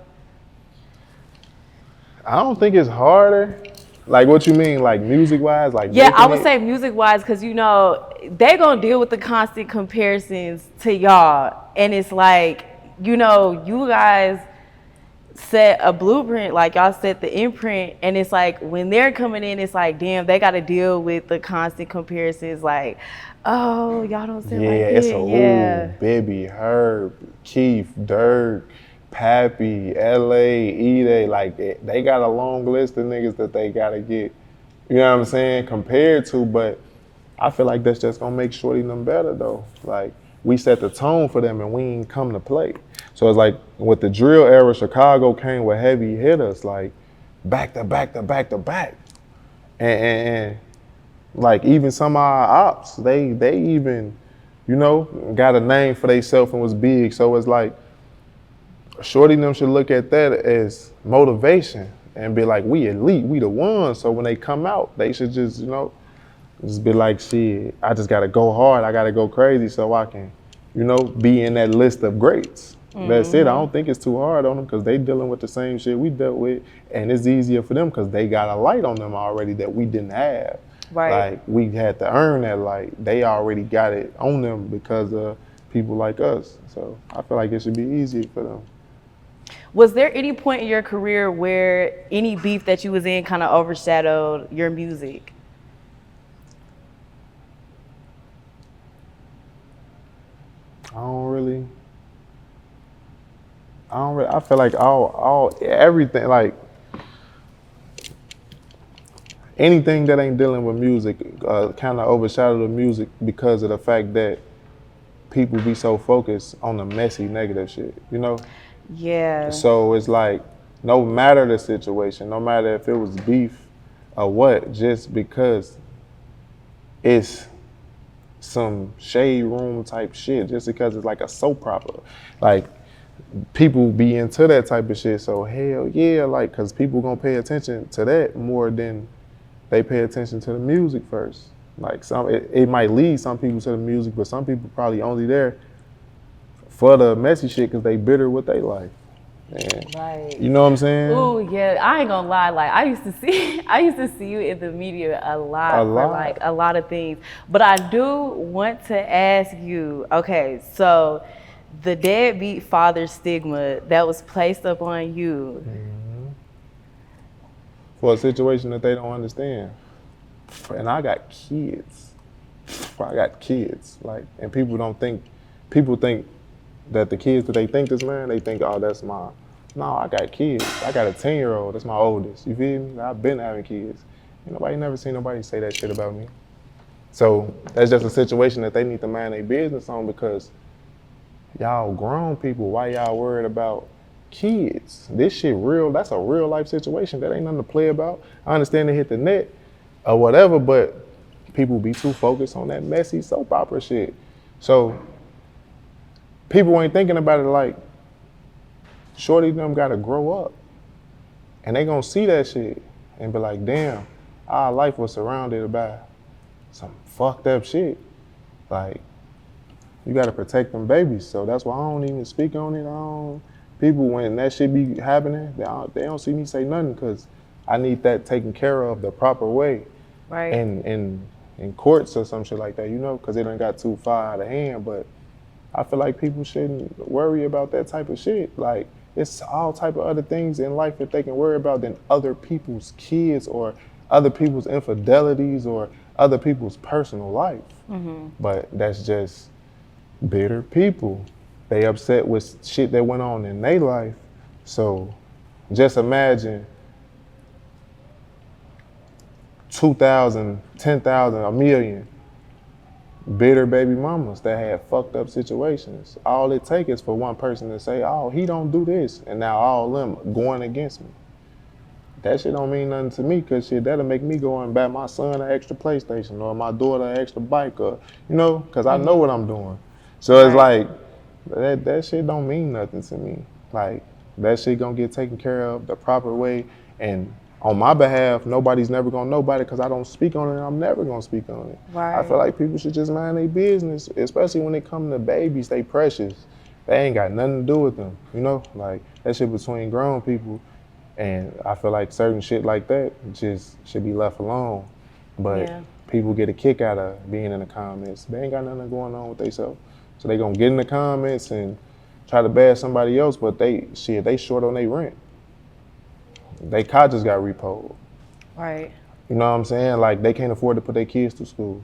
I don't think it's harder. Like, what you mean, like music-wise? Like, yeah, I would say music-wise, because, you know, they gonna deal with the constant comparisons to y'all. And it's like, you know, you guys set a blueprint, like y'all set the imprint, and it's like when they're coming in, it's like, damn, they got to deal with the constant comparisons, like, oh, y'all don't sound like it's it. Ooh, Bibby, Herb, Keith, Dirk, Pappy, LA, E-Day, like they got a long list of niggas that they got to get, you know what I'm saying, compared to, but I feel like that's just gonna make Shorty them better though. Like, we set the tone for them and we ain't come to play. So it's like with the drill era, Chicago came with heavy hitters, like back to back to back to back. And like even some of our ops, they even, you know, got a name for themselves and was big. So it's like, Shorty them should look at that as motivation and be like, we elite, we the ones. So when they come out, they should just, you know, just be like, shit, I just gotta go hard, I gotta go crazy so I can, you know, be in that list of greats. That's it. I don't think it's too hard on them because they dealing with the same shit we dealt with, and it's easier for them because they got a light on them already that we didn't have. Right. Like, we had to earn that light. They already got it on them because of people like us. So I feel like it should be easier for them. Was there any point in your career where any beef that you was in kind of overshadowed your music? I feel like everything, like anything that ain't dealing with music kind of overshadowed the music because of the fact that people be so focused on the messy negative shit, you know? Yeah. So it's like, no matter the situation, no matter if it was beef or what, just because it's some shade room type shit, just because it's like a soap opera, like people be into that type of shit. So hell yeah, like, cause people gonna pay attention to that more than they pay attention to the music first. Like it might lead some people to the music, but some people probably only there for the messy shit because they bitter with their life. And, Right. you know what I'm saying? Ooh, yeah. I ain't gonna lie. Like I used to see you in the media a lot for like a lot of things. But I do want to ask you. Okay, so the deadbeat father stigma that was placed upon you. For a situation that they don't understand. And I got kids. Like, and people think that the kids that they think is mine, they think, oh, that's mine. No, I got kids. I got a 10-year-old. That's my oldest. You feel me? I've been having kids. Ain't nobody never seen nobody say that shit about me. So that's just a situation that they need to mind their business on because y'all grown people. Why y'all worried about kids? This shit real. That's a real life situation. That ain't nothing to play about. I understand they hit the net or whatever, but people be too focused on that messy soap opera shit. So people ain't thinking about it like, shorty them gotta grow up. And they gonna see that shit and be like, damn, our life was surrounded by some fucked up shit. Like, you gotta protect them babies. So that's why I don't even speak on it. People, when that shit be happening, they don't see me say nothing because I need that taken care of the proper way. Right. In courts or some shit like that, you know, because it done got too far out of hand. But I feel like people shouldn't worry about that type of shit. Like, it's all type of other things in life that they can worry about than other people's kids or other people's infidelities or other people's personal life. Mm-hmm. But that's just bitter people. They upset with shit that went on in their life. So just imagine 2,000, 10,000, a million bitter baby mamas that had fucked up situations. All it takes is for one person to say, oh, he don't do this, and now all them going against me. That shit don't mean nothing to me, because shit, that'll make me go and buy my son an extra PlayStation or my daughter an extra bike, or, you know, because I know what I'm doing. So it's like, that shit don't mean nothing to me. Like, that shit gonna get taken care of the proper way, and on my behalf, nobody's never gonna know about it because I don't speak on it and I'm never gonna speak on it. Right. I feel like people should just mind their business, especially when it comes to babies. They precious. They ain't got nothing to do with them, you know? Like, that shit between grown people, and I feel like certain shit like that just should be left alone. But people get a kick out of being in the comments. They ain't got nothing going on with themselves. So they gonna get in the comments and try to bash somebody else, but they short on their rent. They car just got repoed. Right. You know what I'm saying? Like, they can't afford to put their kids to school.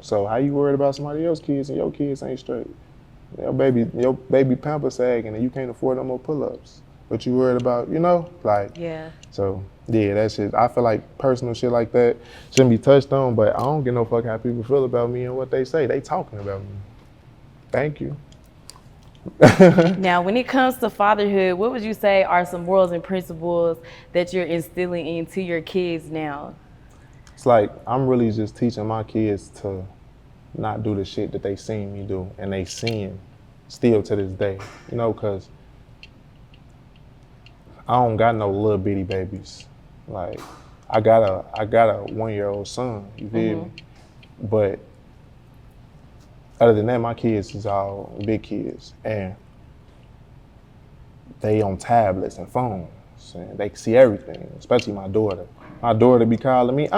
So how you worried about somebody else's kids and your kids ain't straight? Your baby pamper sagging and you can't afford no more pull-ups. But you worried about, you know? Like, so, yeah, that shit. I feel like personal shit like that shouldn't be touched on, but I don't give no fuck how people feel about me and what they say. They talking about me. Thank you. Now, when it comes to fatherhood, what would you say are some morals and principles that you're instilling into your kids now? It's like, I'm really just teaching my kids to not do the shit that they seen me do, and they seeing still to this day, you know, because I don't got no little bitty babies. Like, I got a 1-year-old son, you feel me? But other than that, my kids is all big kids, and they on tablets and phones, and they can see everything, especially my daughter. My daughter be calling me,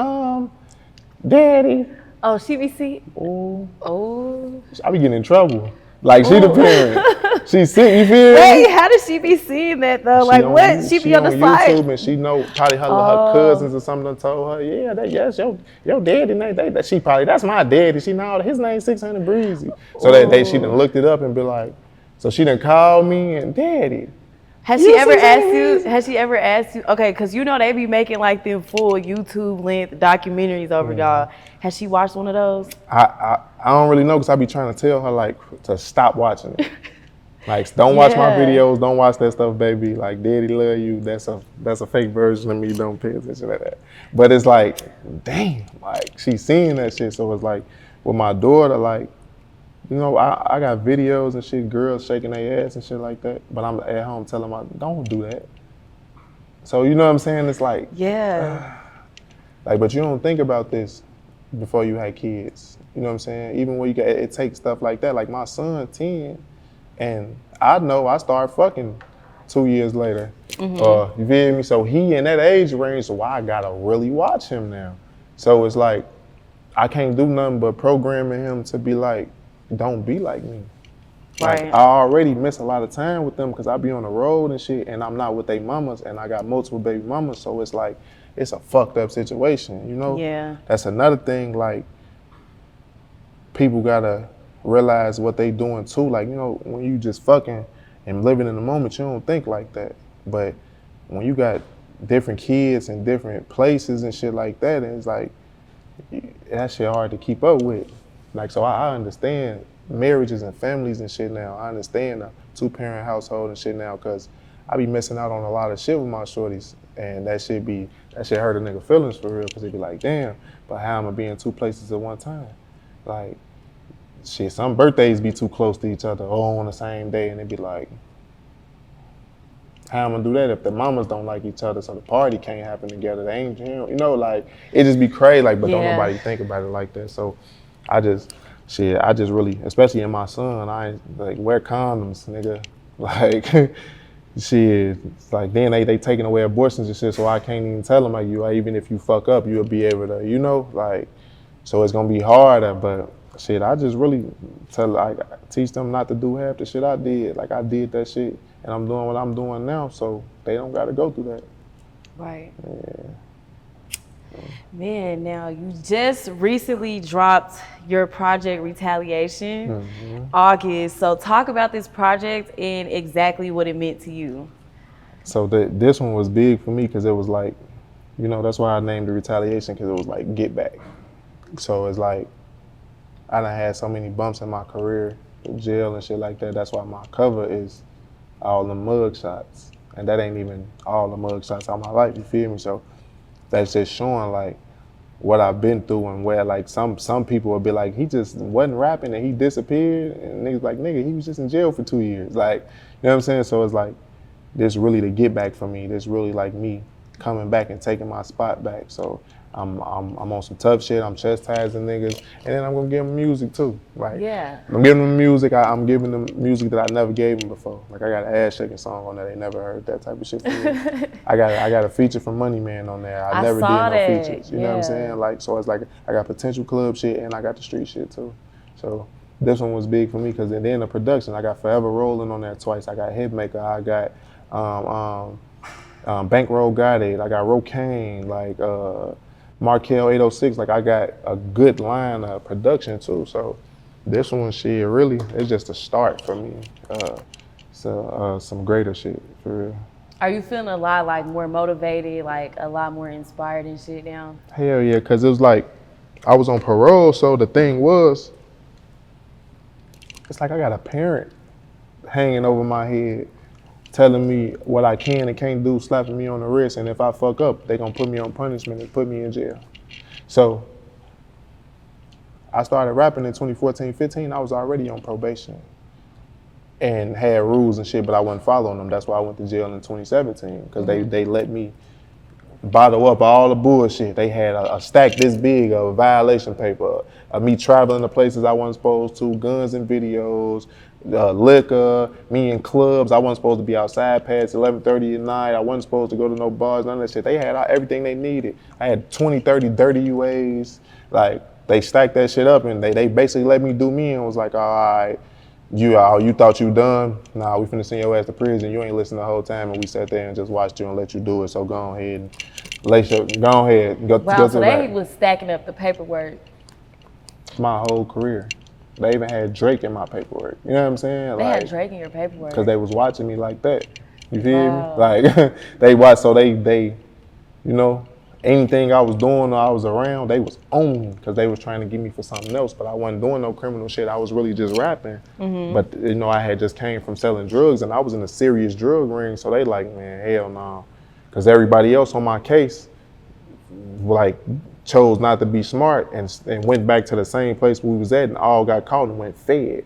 Daddy. Oh, she be see? Oh. Oh. I be getting in trouble. Like, she the parent. She sick, you feel me? Wait, how does she be seeing that though? Like, what? She be on the side? YouTube, and she know probably her cousins or something done told her, yeah, that's your daddy name. She probably, that's my daddy. She know his name's 600Breezy. So she done looked it up and be like, so she done called me and daddy. Has she ever asked you? Okay, because you know they be making like them full YouTube length documentaries over y'all. Has she watched one of those? I don't really know, because I be trying to tell her like to stop watching it. Like, don't watch my videos, don't watch that stuff, baby. Like, daddy love you. That's a fake version of me. Don't pay attention to that. But it's like, damn, like, she's seeing that shit. So it's like with my daughter, like, you know, I got videos and shit, girls shaking their ass and shit like that, but I'm at home telling them, don't do that. So, you know what I'm saying? It's like, Like, but you don't think about this before you had kids. You know what I'm saying? Even when it takes stuff like that. Like my son, 10, and I know I started fucking 2 years later. You feel me? So he in that age range, so I gotta really watch him now. So it's like, I can't do nothing but programming him to be like, don't be like me. Like, Right. I already miss a lot of time with them because I be on the road and shit, and I'm not with they mamas, and I got multiple baby mamas, so it's like, it's a fucked up situation, you know? Yeah. That's another thing, like, people gotta realize what they doing too. Like, you know, when you just fucking and living in the moment, you don't think like that. But when you got different kids in different places and shit like that, and it's like, that shit hard to keep up with. Like, so I understand marriages and families and shit now. I understand a 2-parent household and shit now, because I be missing out on a lot of shit with my shorties, and that shit hurt a nigga feelings for real, because they be like, damn, but how am I be in 2 places at one time? Like, shit, some birthdays be too close to each other all on the same day, and they be like, how am I gonna do that if the mamas don't like each other, so the party can't happen together? They ain't, you know, like, it just be crazy, like, but don't nobody think about it like that. So I just really, especially in my son, I like, wear condoms, nigga. Like, shit, it's like, then they taking away abortions and shit, so I can't even tell them, like, even if you fuck up, you'll be able to, you know, like, so it's gonna be harder, but shit, I just really teach them not to do half the shit I did. Like, I did that shit, and I'm doing what I'm doing now, so they don't gotta go through that. Right. Yeah. Man, now you just recently dropped your project Retaliation, August. So talk about this project and exactly what it meant to you. So this one was big for me because it was like, you know, that's why I named it Retaliation, because it was like get back. So it's like, I done had so many bumps in my career, jail and shit like that. That's why my cover is all the mug shots. And that ain't even all the mug shots all my life, you feel me? So that's just showing like what I've been through, and where like some people will be like, he just wasn't rapping and he disappeared, and niggas like, nigga, he was just in jail for 2 years. Like, you know what I'm saying? So it's like, this really the get back for me. This really like me coming back and taking my spot back. So I'm on some tough shit. I'm chastising niggas, and then I'm gonna give them music too. Like, Yeah. I'm giving them music. I'm giving them music that I never gave them before. Like, I got an ass shaking song on there. They never heard that type of shit from me. I got a feature from Money Man on there. I never did saw no that. features. You know what I'm saying? Like, so it's like I got potential club shit and I got the street shit too. So this one was big for me, because then the production, I got Forever Rolling on there twice. I got Hitmaker. I got Bankroll Got It. I got Rocaine. Like. Markel 806, like, I got a good line of production too. So this one, shit, really, it's just a start for me. So some greater shit, for real. Are you feeling a lot like more motivated, like a lot more inspired and shit now? Hell yeah, because it was like, I was on parole, so the thing was, it's like I got a parent hanging over my head, telling me what I can and can't do, slapping me on the wrist, and if I fuck up, they gonna put me on punishment and put me in jail. So I started rapping in 2014, 15, I was already on probation and had rules and shit, but I wasn't following them. That's why I went to jail in 2017, because they let me bottle up all the bullshit. They had a stack this big of violation paper, of me traveling to places I wasn't supposed to, guns and videos, liquor, me in clubs. I wasn't supposed to be outside past 11:30 at night. I wasn't supposed to go to no bars, none of that shit. They had everything they needed. I had 20, 30 dirty UAs. Like, they stacked that shit up, and they basically let me do me, and was like, all right, you thought you done? Nah, we finna send your ass to prison. You ain't listened the whole time, and we sat there and just watched you and let you do it. So go ahead and go ahead. Go So they was stacking up the paperwork. My whole career. They even had Drake in my paperwork. You know what I'm saying? They had Drake in your paperwork. Because they was watching me like that. You feel Wow. me? Like, they watched, so they, you know, anything I was doing or I was around, they was on me, because they was trying to get me for something else, but I wasn't doing no criminal shit. I was really just rapping. But, you know, I had just came from selling drugs, and I was in a serious drug ring, so they like, man, hell no. Because everybody else on my case, like, chose not to be smart and went back to the same place we was at and all got caught and went fed.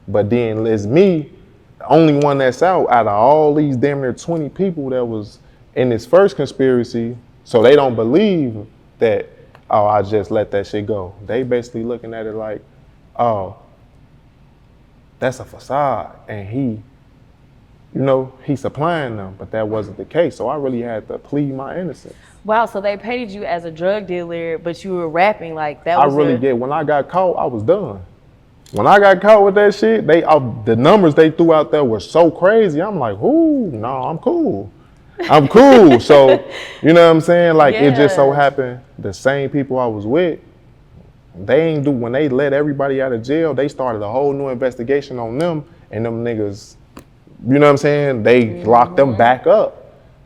But then it's me, the only one that's out of all these damn near 20 people that was in this first conspiracy, so they don't believe that, oh, I just let that shit go. They basically looking at it like, oh, that's a facade, and he's supplying them, but that wasn't the case. So I really had to plead my innocence. Wow, so they painted you as a drug dealer, but you were rapping like that. I really did. When I got caught, I was done. When I got caught with that shit, the numbers they threw out there were so crazy. I'm like, ooh, no, I'm cool. I'm cool. So, you know what I'm saying? Like, It just so happened the same people I was with, when they let everybody out of jail, they started a whole new investigation on them, and them niggas, you know what I'm saying? They locked them back up.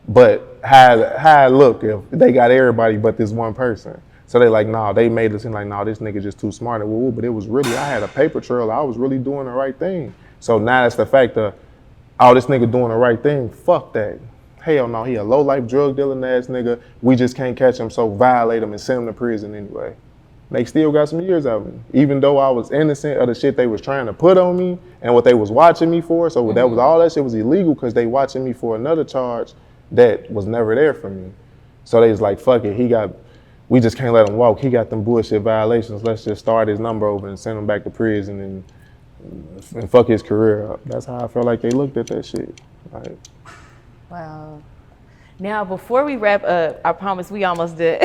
But how look if they got everybody but this one person? So they like, nah, they made it seem like, nah, this nigga just too smart. But it was really, I had a paper trail. I was really doing the right thing. So now it's the fact of, oh, this nigga doing the right thing. Fuck that. Hell no, he a low-life drug dealing ass nigga. We just can't catch him, so violate him and send him to prison anyway. They still got some years out of me. Even though I was innocent of the shit they was trying to put on me and what they was watching me for. So that was all that shit was illegal because they watching me for another charge that was never there for me. So they was like, fuck it, we just can't let him walk. He got them bullshit violations. Let's just start his number over and send him back to prison and fuck his career up. That's how I felt like they looked at that shit. Like, wow. Now, before we wrap up, I promise we almost done.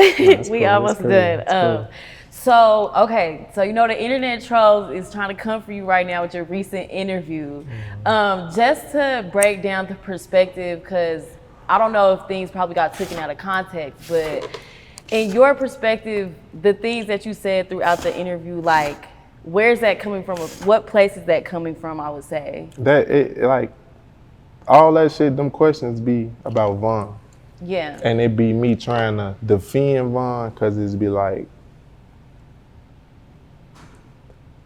We almost done. Cool. So the internet trolls is trying to come for you right now with your recent interview. Just to break down the perspective, because I don't know if things probably got taken out of context, but in your perspective, the things that you said throughout the interview, like, where's that coming from? What place is that coming from, I would say? All that shit, them questions be about Von. Yeah. And it be me trying to defend Von, because it's be like,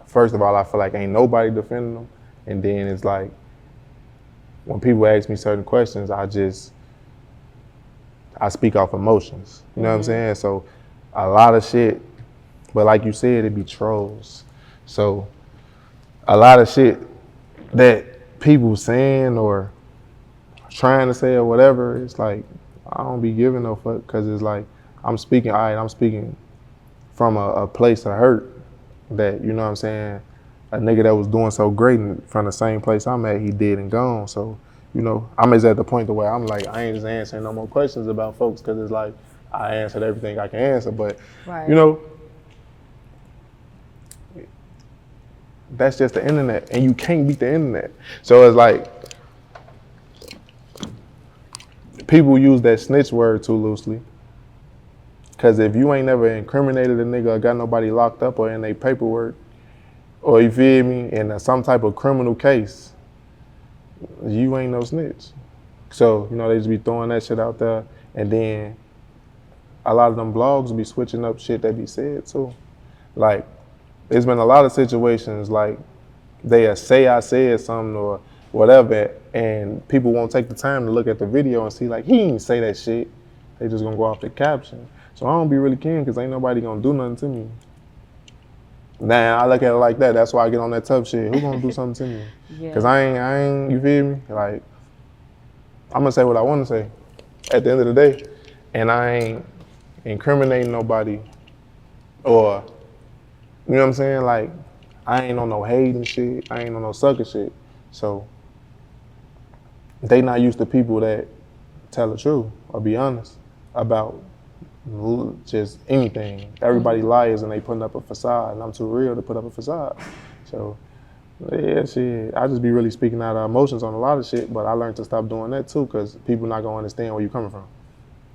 first of all, I feel like ain't nobody defending them. And then it's like, when people ask me certain questions, I speak off emotions. You know what I'm saying? So a lot of shit, but like you said, it be trolls. So a lot of shit that people saying or trying to say or whatever, it's like, I don't be giving no fuck, because it's like, I'm speaking from a place of hurt that, you know what I'm saying, a nigga that was doing so great from the same place I'm at, he dead and gone. So, I'm just at the point where I'm like, I ain't just answering no more questions about folks, because it's like, I answered everything I can answer, but, right. That's just the internet, and you can't beat the internet. So it's like, people use that snitch word too loosely. Because if you ain't never incriminated a nigga or got nobody locked up or in their paperwork, or you feel me, in some type of criminal case, you ain't no snitch. So, they just be throwing that shit out there. And then a lot of them blogs be switching up shit that be said too. Like, there's been a lot of situations like they say I said something or whatever, and people won't take the time to look at the video and see like, he didn't say that shit. They just gonna go off the caption. So I don't be really caring, because ain't nobody gonna do nothing to me. Nah, I look at it like that. That's why I get on that tough shit. Who gonna do something to me? Because I ain't, you feel me? Like, I'm gonna say what I wanna say at the end of the day. And I ain't incriminating nobody, or, you know what I'm saying? Like, I ain't on no hating shit. I ain't on no sucker shit. So they not used to people that tell the truth or be honest about just anything. Everybody liars and they putting up a facade, and I'm too real to put up a facade. So yeah, shit, I just be really speaking out of emotions on a lot of shit, but I learned to stop doing that too, because people not gonna understand where you coming from.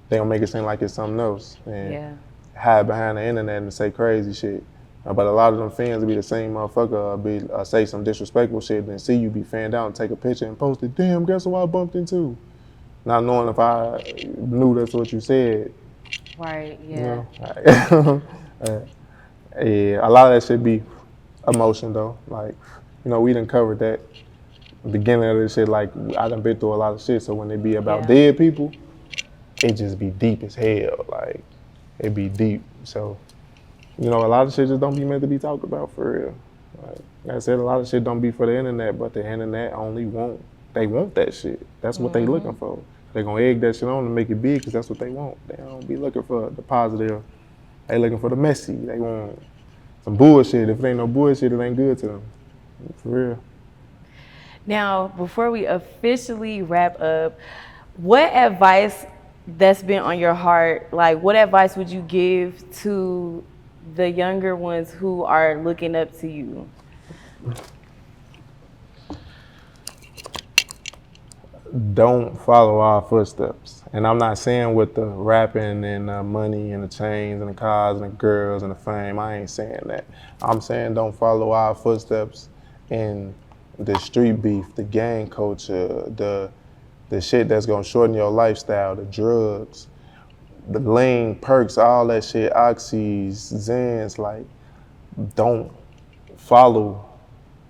They gonna make it seem like it's something else and hide behind the internet and say crazy shit. But a lot of them fans will be the same motherfucker, say some disrespectful shit, then see you be fanned out and take a picture and post it. Damn, guess who I bumped into? Not knowing if I knew that's what you said. Right, yeah. Yeah, a lot of that shit be emotion though. Like, we done covered that. The beginning of this shit, like, I done been through a lot of shit, so when it be about dead people, it just be deep as hell. Like, it be deep. So, a lot of shit just don't be meant to be talked about for real. Like I said, a lot of shit don't be for the internet, but the internet only want that shit. That's what they looking for. They gonna egg that shit on to make it big, because that's what they want. They don't be looking for the positive They looking for the messy. They want some bullshit. If it ain't no bullshit, it ain't good to them. For real. Now, before we officially wrap up, what advice that's been on your heart, like what advice would you give to the younger ones who are looking up to you? Don't follow our footsteps. And I'm not saying with the rapping and the money and the chains and the cars and the girls and the fame. I ain't saying that. I'm saying don't follow our footsteps in the street beef, the gang culture, the shit that's gonna shorten your lifestyle, the drugs, the lean, perks, all that shit, oxys, Zans, like, don't follow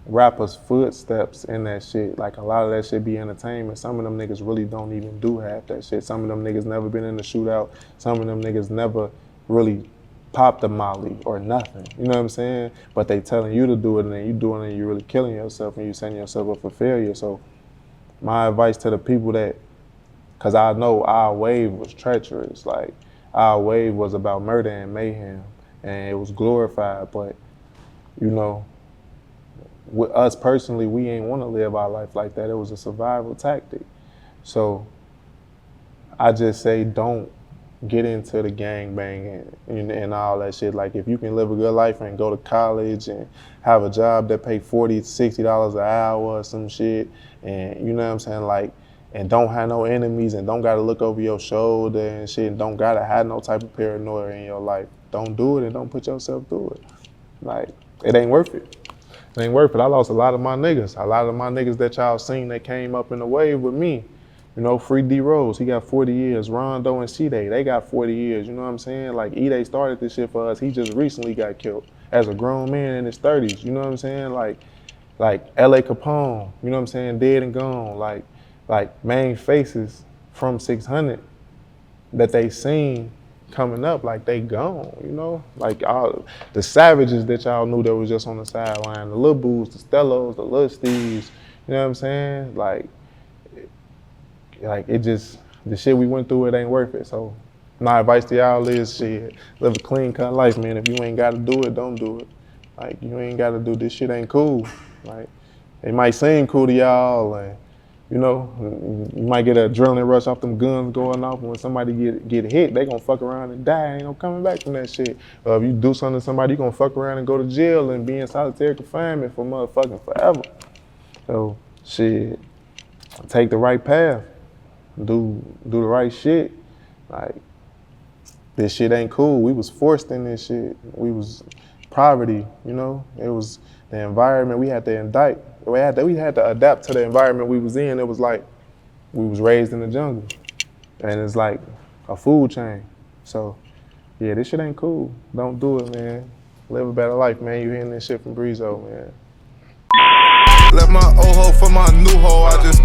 rappers' footsteps in that shit. Like, a lot of that shit be entertainment. Some of them niggas really don't even do half that shit. Some of them niggas never been in the shootout. Some of them niggas never really popped a molly or nothing. You know what I'm saying? But they telling you to do it, and then you doing it, and you really killing yourself, and you setting yourself up for failure. So my advice to the people that, cause I know our wave was treacherous. Like, our wave was about murder and mayhem, and it was glorified. But, you know, with us personally, we ain't want to live our life like that. It was a survival tactic. So I just say don't get into the gang banging and all that shit. Like, if you can live a good life and go to college and have a job that pay $40 to $60 an hour or some shit, and you know what I'm saying, like, and don't have no enemies and don't gotta look over your shoulder and shit, and don't gotta have no type of paranoia in your life, don't do it and don't put yourself through it. Like, it ain't worth it. It ain't worth it. I lost a lot of my niggas. A lot of my niggas that y'all seen that came up in the wave with me. You know, Free D Rose, he got 40 years. Rondo and C-Day, they got 40 years. You know what I'm saying? Like, E-Day started this shit for us. He just recently got killed as a grown man in his 30s. You know what I'm saying? Like L.A. Capone, you know what I'm saying? Dead and gone. Like main faces from 600 that they seen coming up, like, they gone, you know? Like, all the savages that y'all knew that was just on the sideline, the Lil Boos, the Stellos, the Lil Steves, you know what I'm saying? Like it just, the shit we went through, it ain't worth it. So my advice to y'all is, shit, live a clean cut life, man. If you ain't gotta do it, don't do it. Like, you ain't gotta do this shit, ain't cool. Like, it might seem cool to y'all, and you know, you might get an adrenaline rush off them guns going off, and when somebody get hit, they gonna fuck around and die. Ain't no coming back from that shit. If you do something to somebody, you gonna fuck around and go to jail and be in solitary confinement for motherfucking forever. So, shit, take the right path. Do the right shit. Like, this shit ain't cool. We was forced in this shit. We was poverty, you know? It was the environment we had to indict. We had to adapt to the environment we was in. It was like we was raised in the jungle. And it's like a food chain. So, yeah, this shit ain't cool. Don't do it, man. Live a better life, man. You hearing this shit from Breezo, man. Left my old hoe for my new hoe, I just